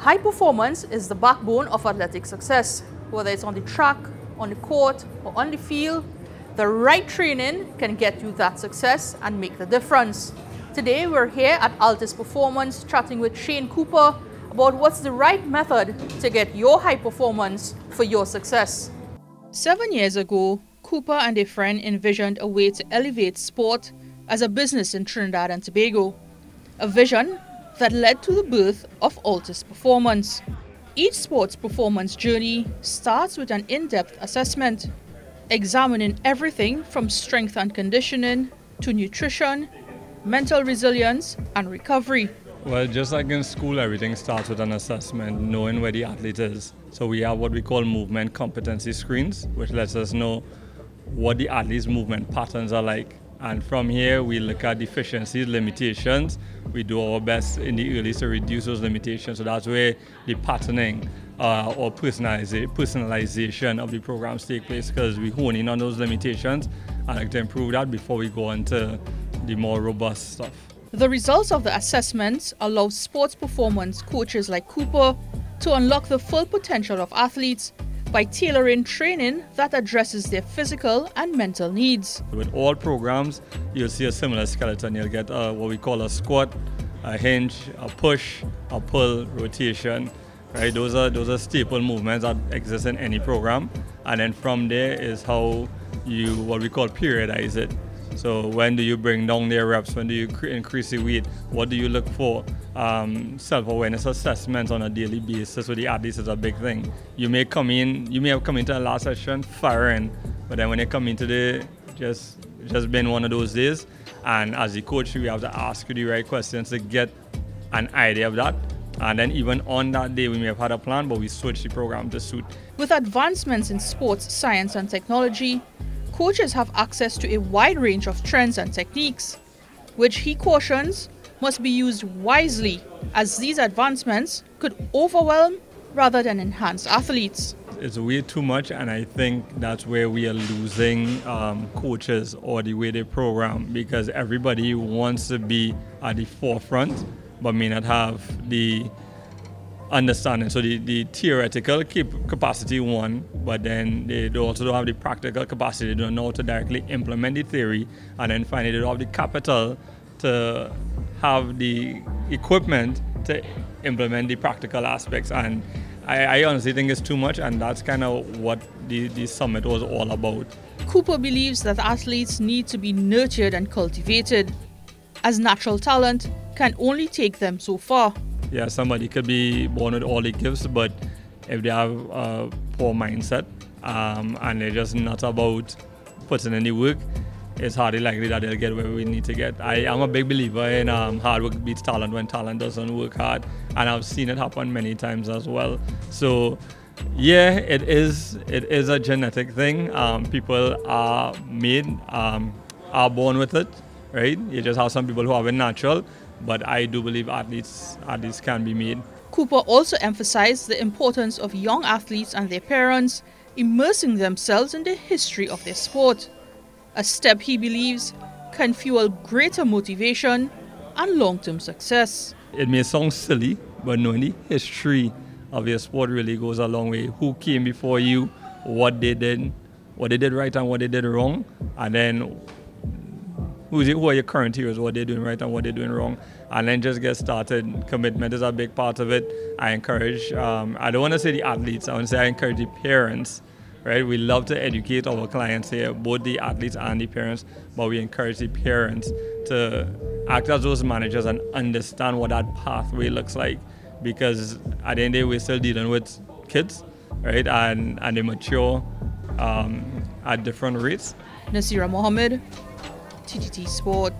High performance is the backbone of athletic success. Whether it's on the track, on the court, or on the field, the right training can get you that success and make the difference. Today we're here at ALTIS Performance chatting with Shayne Cooper about what's the right method to get your high performance for your success. 7 years ago, Cooper and a friend envisioned a way to elevate sport as a business in Trinidad and Tobago. A vision that led to the birth of ALTIS Performance. Each sports performance journey starts with an in-depth assessment, examining everything from strength and conditioning to nutrition, mental resilience, and recovery. Well, just like in school, everything starts with an assessment, knowing where the athlete is. So we have what we call movement competency screens, which lets us know what the athlete's movement patterns are like. And from here, we look at deficiencies, limitations. We do our best in the early to reduce those limitations. So that's where the patterning or personalization of the programs take place, because we hone in on those limitations and like to improve that before we go into the more robust stuff. The results of the assessments allow sports performance coaches like Cooper to unlock the full potential of athletes by tailoring training that addresses their physical and mental needs. With all programs, you'll see a similar skeleton. You'll get what we call a squat, a hinge, a push, a pull, rotation. Right? Those are staple movements that exist in any program. And then from there is how you, what we call, periodize it. So when do you bring down their reps? When do you increase the weight? What do you look for? Self-awareness assessments on a daily basis with the athletes is a big thing. You may have come into the last session firing, but then when you come into the just been one of those days, and as the coach, we have to ask you the right questions to get an idea of that. And then even on that day, we may have had a plan, but we switch the program to suit. With advancements in sports, science, and technology, coaches have access to a wide range of trends and techniques, which he cautions must be used wisely, as these advancements could overwhelm rather than enhance athletes. It's way too much, and I think that's where we are losing coaches or the way they program, because everybody wants to be at the forefront but may not have the understanding. So the theoretical capacity one, but then they also don't have the practical capacity. They don't know how to directly implement the theory, and then finally they don't have the capital to have the equipment to implement the practical aspects. And I honestly think it's too much, and that's kind of what the summit was all about. Cooper believes that athletes need to be nurtured and cultivated, as natural talent can only take them so far. Yeah, somebody could be born with all the gifts, but if they have a poor mindset and they're just not about putting in the work, it's hardly likely that they'll get where we need to get. I am a big believer in hard work beats talent when talent doesn't work hard, and I've seen it happen many times as well. So yeah, it is a genetic thing. People are made, are born with it, right? You just have some people who have it natural, but I do believe athletes can be made. Cooper also emphasized the importance of young athletes and their parents immersing themselves in the history of their sport, a step he believes can fuel greater motivation and long-term success. It may sound silly, but knowing the history of your sport really goes a long way. Who came before you, what they did right and what they did wrong, and then who are your current heroes, what they're doing right and what they're doing wrong, and then just get started. Commitment is a big part of it. I encourage, I don't want to say the athletes, I want to say I encourage the parents, right? We love to educate our clients here, both the athletes and the parents, but we encourage the parents to act as those managers and understand what that pathway looks like, because at the end of the day, we're still dealing with kids, right? And they mature at different rates. Naasira Mohammed, TTT Sport.